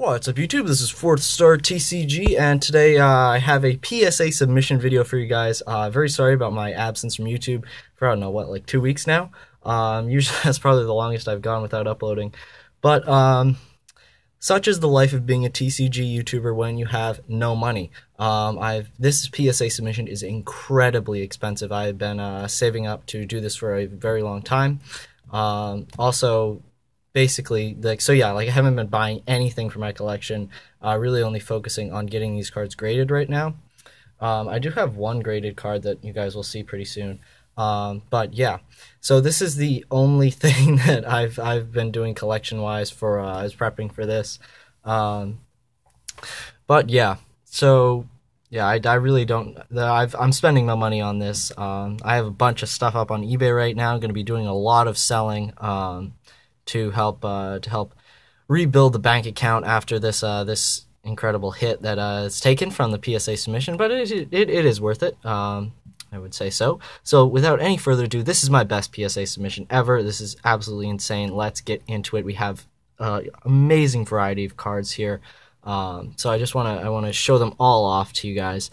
What's up, YouTube? This is 4th Star TCG, and today I have a PSA submission video for you guys. Very sorry about my absence from YouTube for, I don't know, what, like 2 weeks now? Usually that's probably the longest I've gone without uploading. But, such is the life of being a TCG YouTuber when you have no money. This PSA submission is incredibly expensive. I've been saving up to do this for a very long time. Also, basically, I haven't been buying anything for my collection, really only focusing on getting these cards graded right now. I do have one graded card that you guys will see pretty soon. But yeah, so this is the only thing that I've been doing collection-wise for, I was prepping for this. But yeah, so yeah, I really don't, I'm spending my money on this. I have a bunch of stuff up on eBay right now. I'm going to be doing a lot of selling, to help rebuild the bank account after this this incredible hit that is taken from the PSA submission, but it is worth it. I would say so. So without any further ado, this is my best PSA submission ever. This is absolutely insane. Let's get into it. We have amazing variety of cards here. So I want to show them all off to you guys.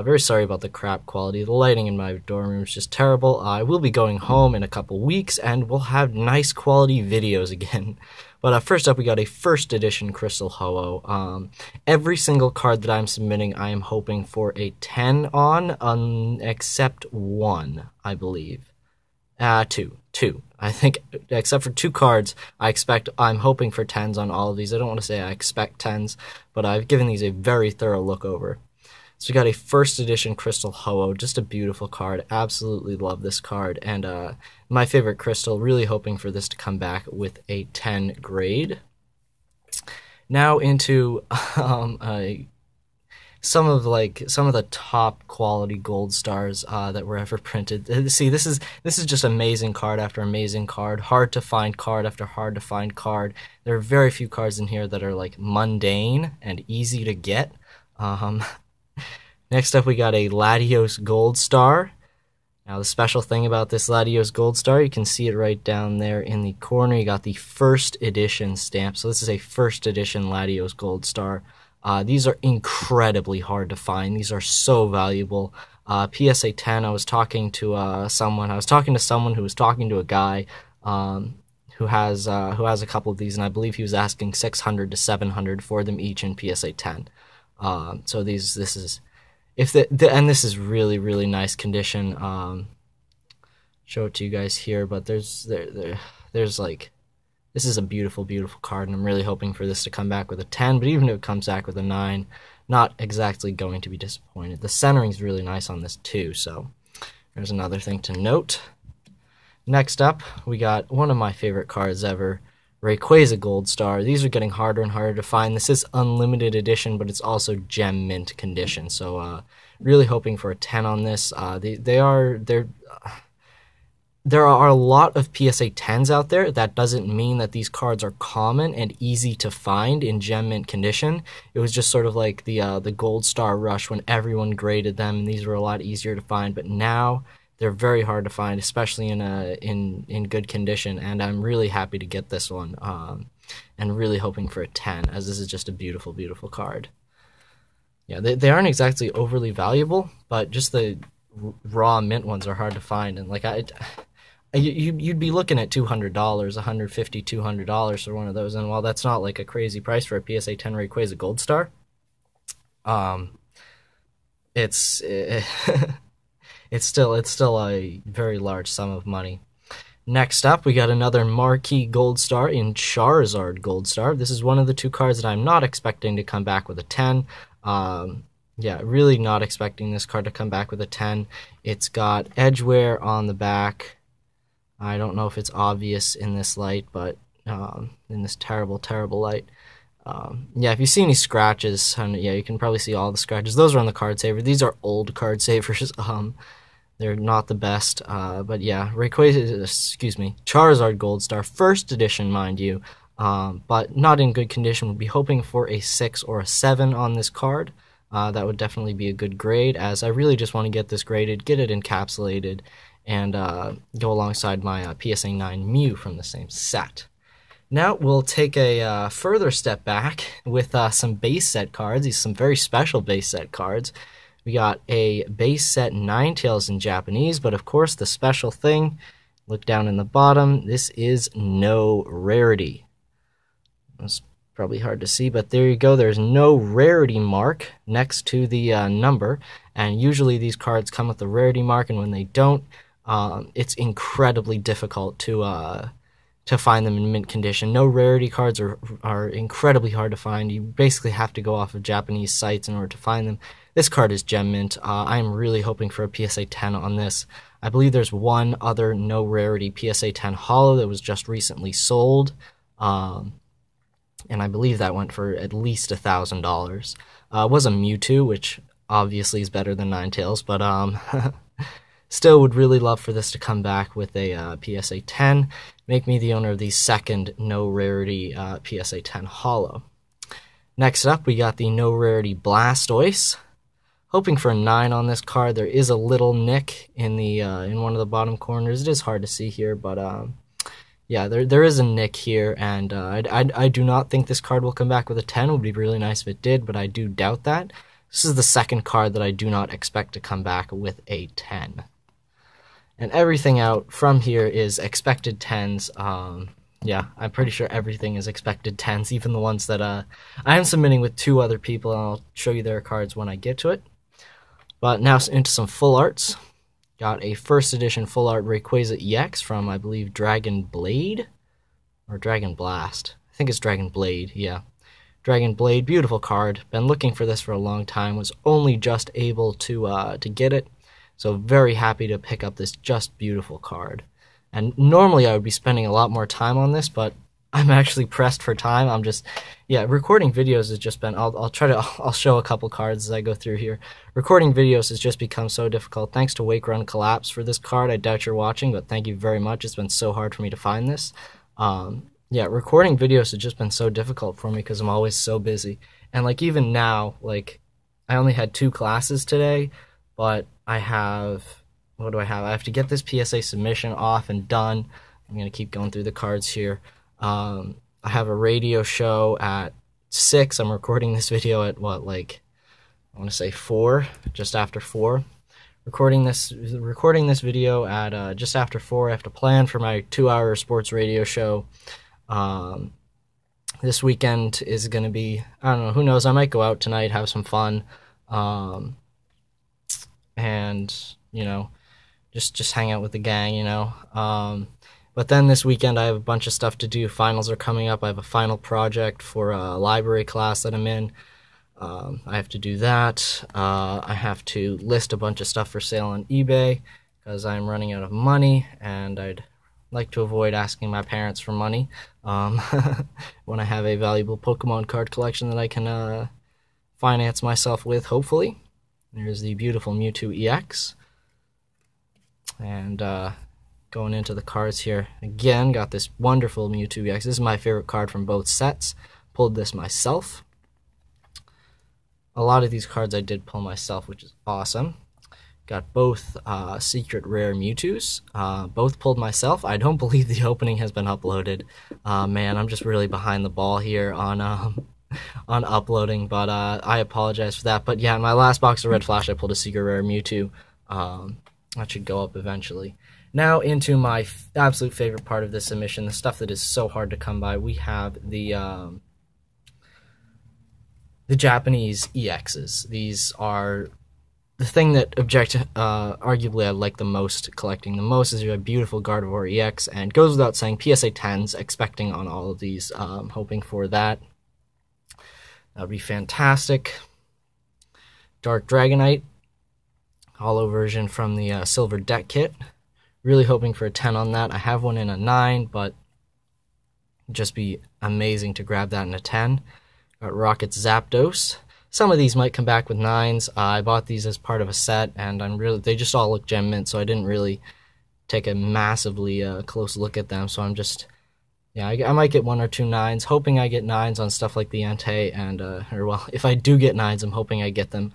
Very sorry about the crap quality. The lighting in my dorm room is just terrible. I will be going home in a couple weeks, and we'll have nice quality videos again. But first up, we got a first edition Crystal Ho-Oh. Every single card that I'm submitting, I am hoping for a 10 on, except one, I believe. Two. I think, except for 2 cards, I'm hoping for 10s on all of these. I don't want to say I expect 10s, but I've given these a very thorough look over. So we got a first edition Crystal Ho-Oh, just a beautiful card. Absolutely love this card, and my favorite crystal. Really hoping for this to come back with a 10 grade. Now into some of the top quality gold stars that were ever printed. See, this is just amazing card after amazing card, hard to find card after hard to find card. There are very few cards in here that are like mundane and easy to get. Next up, we got a Latios Gold Star. Now, the special thing about this Latios Gold Star, you can see it right down there in the corner. You got the first edition stamp. So this is a first edition Latios Gold Star. These are incredibly hard to find. These are so valuable. PSA 10, I was talking to someone who was talking to a guy who has a couple of these, and I believe he was asking 600 to 700 for them each in PSA 10. So this is really, really nice condition. Show it to you guys here, but there's like, this is a beautiful, beautiful card, and I'm really hoping for this to come back with a 10, but even if it comes back with a 9, not exactly going to be disappointed. The centering is really nice on this too, so there's another thing to note. Next up, we got one of my favorite cards ever, Rayquaza Gold Star. These are getting harder and harder to find. This is unlimited edition, but it's also gem mint condition. So really hoping for a 10 on this. There are a lot of PSA 10s out there. That doesn't mean that these cards are common and easy to find in gem mint condition. It was just sort of like the Gold Star rush when everyone graded them, and these were a lot easier to find. But now they're very hard to find, especially in good condition, and I'm really happy to get this one, and really hoping for a 10, as this is just a beautiful, beautiful card. Yeah, they aren't exactly overly valuable, but just the raw mint ones are hard to find, and like you'd be looking at $200, $150, $200 for one of those, and while that's not like a crazy price for a PSA 10 Rayquaza Gold Star, It's still a very large sum of money. Next up, we got another marquee Gold Star in Charizard Gold Star. This is one of the 2 cards that I'm not expecting to come back with a 10. Yeah, really not expecting this card to come back with a 10. It's got edgeware on the back. I don't know if it's obvious in this light, but in this terrible, terrible light. Yeah, if you see any scratches, yeah, you can probably see all the scratches. Those are on the card saver. These are old card savers. They're not the best, but yeah, Charizard Gold Star, first edition, mind you, but not in good condition. We'd be hoping for a 6 or a 7 on this card. That would definitely be a good grade, as I really just want to get this graded, get it encapsulated, and go alongside my PSA 9 Mew from the same set. Now we'll take a further step back with some base set cards. These are some very special base set cards. We got a base set Ninetales in Japanese, but of course the special thing, look down in the bottom, this is no rarity. It's probably hard to see, but there you go. There's no rarity mark next to the number, and usually these cards come with a rarity mark, and when they don't, it's incredibly difficult to find them in mint condition. No rarity cards are incredibly hard to find. You basically have to go off of Japanese sites in order to find them. This card is gem mint. I'm really hoping for a PSA 10 on this. I believe there's one other no rarity PSA 10 holo that was just recently sold, and I believe that went for at least $1,000. It was a Mewtwo, which obviously is better than Ninetales, but still would really love for this to come back with a PSA 10. Make me the owner of the second no rarity PSA 10 holo. Next up, we got the no rarity Blastoise. Hoping for a 9 on this card. There is a little nick in the in one of the bottom corners. It is hard to see here, but yeah, there is a nick here, and I do not think this card will come back with a 10. It would be really nice if it did, but I do doubt that. This is the second card that I do not expect to come back with a 10. And everything out from here is expected 10s. Yeah, I'm pretty sure everything is expected 10s, even the ones that I am submitting with 2 other people, and I'll show you their cards when I get to it. But now into some full arts. Got a first edition full art Rayquaza EX from, I believe, Dragon Blade? Or Dragon Blast. I think it's Dragon Blade, yeah. Dragon Blade, beautiful card. Been looking for this for a long time. Was only just able to get it. So very happy to pick up this just beautiful card. And normally I would be spending a lot more time on this, but I'm actually pressed for time. I'm just, yeah, recording videos has just been, I'll show a couple cards as I go through here. Recording videos has just become so difficult. Thanks to Wake Run Collapse for this card. I doubt you're watching, but thank you very much. It's been so hard for me to find this. Yeah, recording videos has just been so difficult for me because I'm always so busy. And like even now, like I only had 2 classes today, but I have, what do I have? I have to get this PSA submission off and done. I'm going to keep going through the cards here. I have a radio show at 6. I'm recording this video at what, like, I want to say 4, just after 4. Recording this video at just after 4. I have to plan for my 2-hour sports radio show. This weekend is going to be, I don't know, who knows, I might go out tonight, have some fun, and, you know, just hang out with the gang, you know. But then this weekend I have a bunch of stuff to do. Finals are coming up. I have a final project for a library class that I'm in. I have to do that. I have to list a bunch of stuff for sale on eBay because I'm running out of money, and I'd like to avoid asking my parents for money when I have a valuable Pokemon card collection that I can finance myself with, hopefully. There's the beautiful Mewtwo EX. And going into the cards here, again, got this wonderful Mewtwo EX. This is my favorite card from both sets. Pulled this myself. A lot of these cards I did pull myself, which is awesome. Got both secret rare Mewtwo's. Both pulled myself. I don't believe the opening has been uploaded. Man, I'm just really behind the ball here on uploading, but I apologize for that. But yeah, in my last box of Red Flash, I pulled a secret rare Mewtwo. That should go up eventually. Now into my absolute favorite part of this submission, the stuff that is so hard to come by. We have the Japanese EXs. These are the thing that arguably I like the most, collecting the most, is a beautiful Gardevoir EX, and goes without saying, PSA 10s, expecting on all of these, hoping for that. That would be fantastic. Dark Dragonite, holo version from the Silver Deck Kit. Really hoping for a 10 on that. I have one in a 9, but it'd just be amazing to grab that in a 10. Got Rocket Zapdos. Some of these might come back with 9s. I bought these as part of a set, and they just all look gem mint, so I didn't really take a massively close look at them. So I'm just, yeah, I might get 1 or 2 9s, hoping I get 9s on stuff like the Entei, and, or well, if I do get 9s, I'm hoping I get them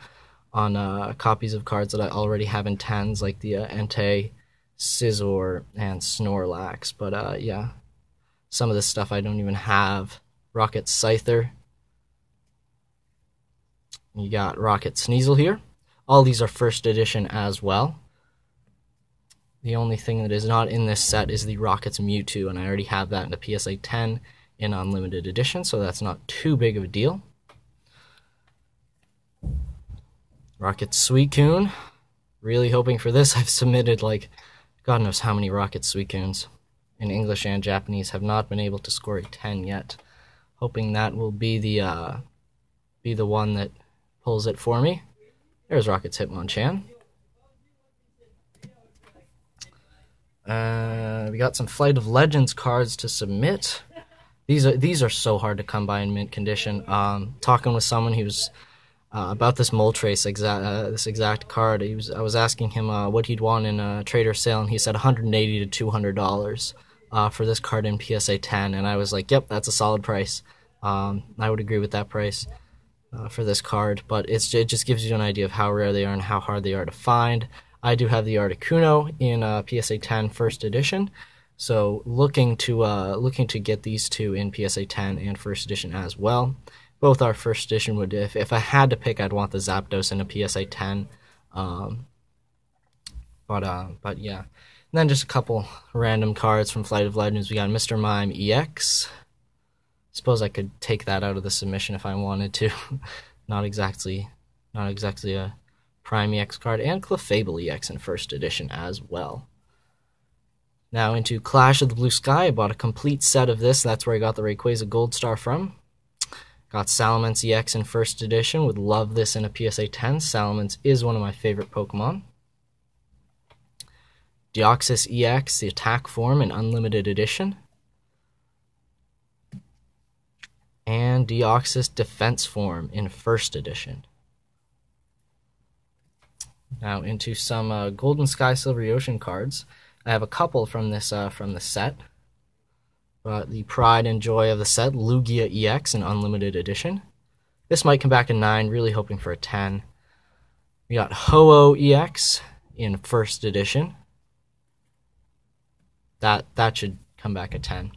on copies of cards that I already have in 10s, like the Entei, Scizor, and Snorlax. But yeah, Some of this stuff I don't even have. Rocket Scyther. You got Rocket Sneasel here. All these are first edition as well. The only thing that is not in this set is the Rocket's Mewtwo, and I already have that in the PSA 10 in Unlimited Edition, so that's not too big of a deal. Rocket Suicune. Really hoping for this. I've submitted like God knows how many Rocket Suicunes in English and Japanese. Have not been able to score a 10 yet. Hoping that will be the one that pulls it for me. There's Rocket's Hitmonchan. We got some Flight of Legends cards to submit. These are so hard to come by in mint condition. Talking with someone who was about this Moltres this exact card. I was asking him what he'd want in a trader sale, and he said $180 to $200 for this card in PSA 10, and I was like, yep, that's a solid price. I would agree with that price for this card, but it just gives you an idea of how rare they are and how hard they are to find. I do have the Articuno in PSA 10 first edition, so looking to get these two in PSA 10 and first edition as well. Both are first edition. Would if I had to pick, I'd want the Zapdos in a PSA 10. But yeah. And then just a couple random cards from Flight of Legends. We got Mr. Mime EX. Suppose I could take that out of the submission if I wanted to. not exactly a Prime EX card, and Clefable EX in first edition as well. Now into Clash of the Blue Sky. I bought a complete set of this. That's where I got the Rayquaza Gold Star from. Got Salamence EX in first edition. Would love this in a PSA 10. Salamence is one of my favorite Pokemon. Deoxys EX, the attack form in Unlimited Edition. And Deoxys defense form in first edition. Now into some Golden Sky Silvery Ocean cards. I have a couple from this set. But the pride and joy of the set, Lugia EX in Unlimited Edition. This might come back in 9, really hoping for a 10. We got Ho-Oh EX in first edition. That should come back at 10.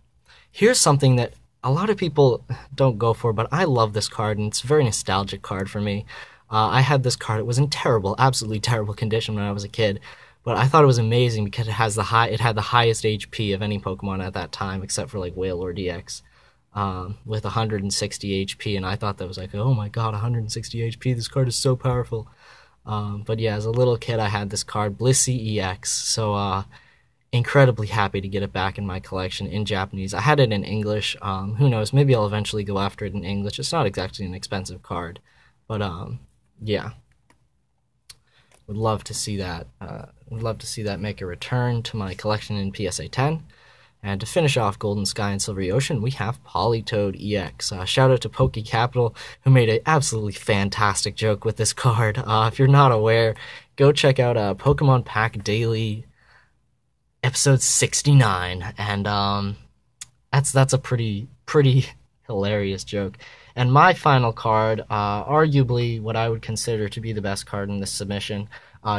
Here's something that a lot of people don't go for, but I love this card, and it's a very nostalgic card for me. I had this card. It was in absolutely terrible condition when I was a kid. But I thought it was amazing because it had the highest HP of any Pokemon at that time, except for like Wailord EX, with 160 HP, and I thought that was like, oh my god, 160 HP, this card is so powerful. But yeah, as a little kid, I had this card, Blissey EX, so incredibly happy to get it back in my collection in Japanese. I had it in English. Who knows, maybe I'll eventually go after it in English. It's not exactly an expensive card, but yeah. Would love to see that. Would love to see that make a return to my collection in PSA 10. And to finish off Golden Sky and Silvery Ocean, we have Politoed EX. Shout out to Poke Capital, who made an absolutely fantastic joke with this card. If you're not aware, go check out Pokemon Pack Daily episode 69, and that's a pretty hilarious joke. And my final card, arguably what I would consider to be the best card in this submission,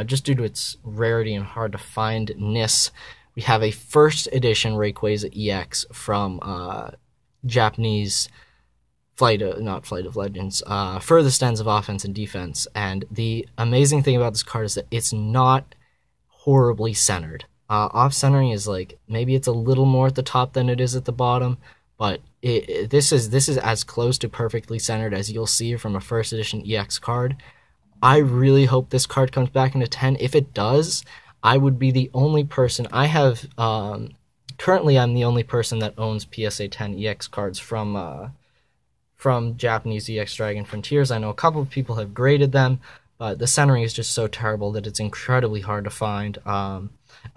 just due to its rarity and hard to findness, we have a first edition Rayquaza EX from Japanese not Flight of Legends, Furthest Ends of Offense and Defense. And the amazing thing about this card is that it's not horribly centered. Off-centering is like, maybe it's a little more at the top than it is at the bottom, but this is as close to perfectly centered as you'll see from a first edition EX card. I really hope this card comes back into 10. If it does, I would be the only person. I have currently I'm the only person that owns PSA 10 EX cards from Japanese EX Dragon Frontiers. I know a couple of people have graded them, but the centering is just so terrible that it's incredibly hard to find. I'm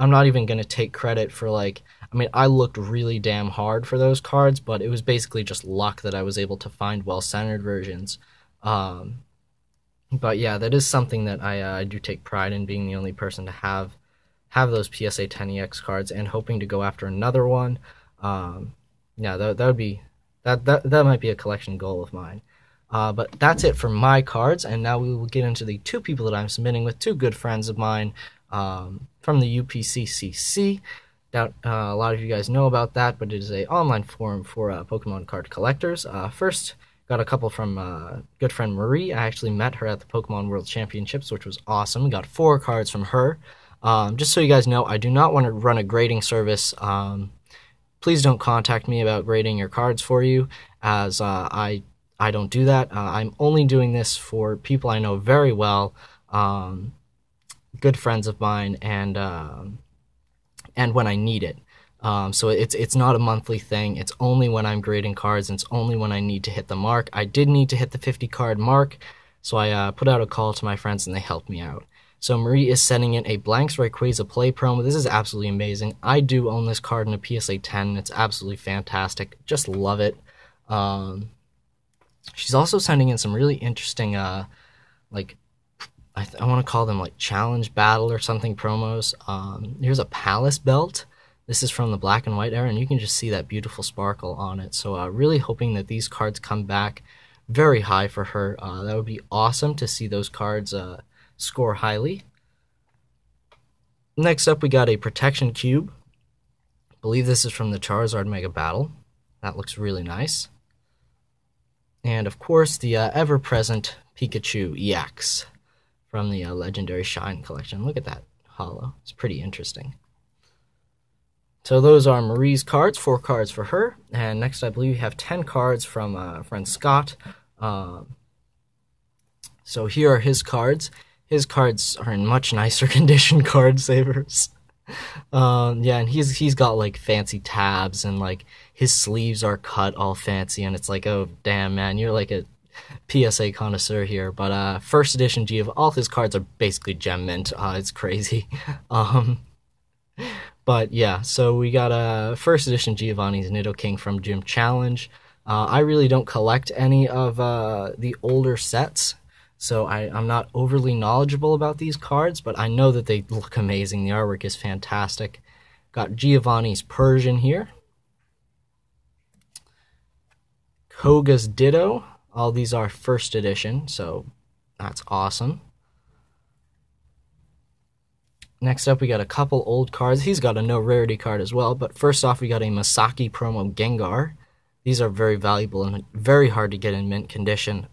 not even going to take credit for, like, I mean, I looked really damn hard for those cards, but it was basically just luck that I was able to find well-centered versions. But yeah, that is something that I do take pride in, being the only person to have those PSA 10 EX cards, and hoping to go after another one. Yeah, that might be a collection goal of mine. But that's it for my cards, and now we will get into the two people that I'm submitting with, two good friends of mine from the UPCCC. Doubt a lot of you guys know about that, but it is a online forum for Pokemon card collectors. First, got a couple from good friend Marie. I actually met her at the Pokemon World Championships, which was awesome. We got 4 cards from her. Just so you guys know, I do not want to run a grading service. Please don't contact me about grading your cards for you, as I don't do that. I'm only doing this for people I know very well, good friends of mine, and when I need it. So it's not a monthly thing. It's only when I'm grading cards, and it's only when I need to hit the mark. I did need to hit the 50 card mark, so I put out a call to my friends and they helped me out. So Marie is sending in a Blanks Rayquaza Play promo. This is absolutely amazing. I do own this card in a PSA 10. It's absolutely fantastic. Just love it. She's also sending in some really interesting, like, I want to call them like challenge battle or something promos. Here's a Palace belt. This is from the black and white era, and you can just see that beautiful sparkle on it. So really hoping that these cards come back very high for her. That would be awesome to see those cards score highly. Next up, we got a Protection Cube. I believe this is from the Charizard Mega Battle. That looks really nice. And of course, the ever-present Pikachu EX from the Legendary Shine collection. Look at that holo. It's pretty interesting. So those are Marie's cards, 4 cards for her. And next, I believe we have 10 cards from friend Scott. So here are his cards. His cards are in much nicer condition, card savers. Yeah, and he's got like fancy tabs, and like his sleeves are cut all fancy, and it's like, oh damn man, you're like a PSA connoisseur here. But first edition G of all his cards are basically gem mint. It's crazy. But yeah, so we got a first edition Giovanni's Nidoking from Gym Challenge. I really don't collect any of the older sets, so I'm not overly knowledgeable about these cards, but I know that they look amazing. The artwork is fantastic. Got Giovanni's Persian here. Koga's Ditto. All these are first edition, so that's awesome. Next up, we got a couple old cards. He's got a no rarity card as well, but first off, we got a Masaki promo Gengar. These are very valuable and very hard to get in mint condition.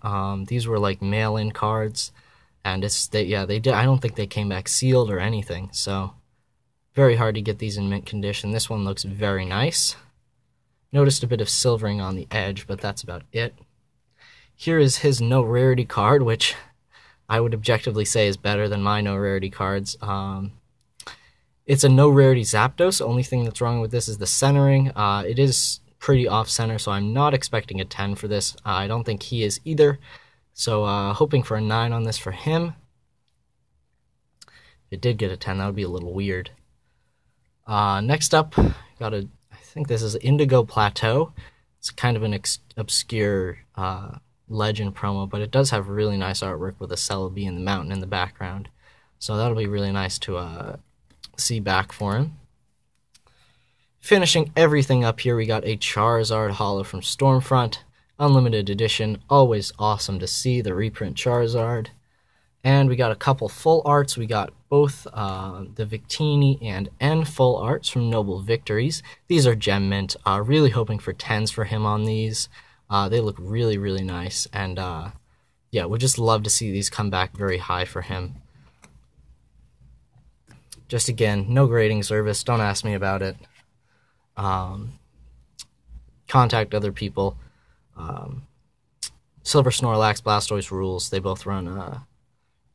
These were like mail-in cards, and they did. I don't think they came back sealed or anything, so very hard to get these in mint condition. This one looks very nice. Noticed a bit of silvering on the edge, but that's about it. Here is his no rarity card, which I would objectively say is better than my no rarity cards. It's a no rarity Zapdos. The only thing that's wrong with this is the centering. It is pretty off center, so I'm not expecting a 10 for this. I don't think he is either. So hoping for a 9 on this for him. If it did get a 10, that would be a little weird. Next up, got a, I think this is Indigo Plateau. It's kind of an obscure legend promo, but it does have really nice artwork with a Celebi and the mountain in the background. So that'll be really nice to see back for him. Finishing everything up here, we got a Charizard holo from Stormfront. Unlimited edition, always awesome to see the reprint Charizard. And we got a couple full arts. We got both the Victini and N full arts from Noble Victories. These are gem mint. Really hoping for 10s for him on these. They look really, really nice. And yeah, we'd just love to see these come back very high for him. Just again, no grading service. Don't ask me about it. Contact other people. Silver Snorlax, Blastoise rules. They both run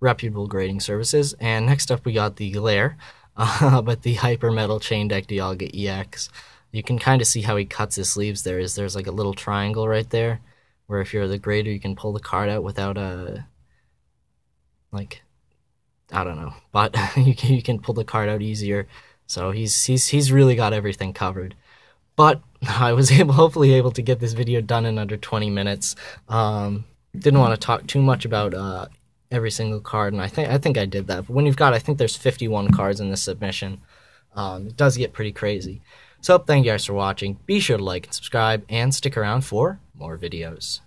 reputable grading services. And next up we got the Glare, but the Hyper Metal Chain Deck Dialga EX. You can kind of see how he cuts his sleeves. There's like a little triangle right there, where if you're the grader, you can pull the card out without a, like, I don't know, but you can pull the card out easier. So he's really got everything covered. But I was hopefully able to get this video done in under 20 minutes. Didn't want to talk too much about every single card, and I think I did that. But when you've got, I think there's 51 cards in this submission, it does get pretty crazy. So thank you guys for watching. Be sure to like and subscribe, and stick around for more videos.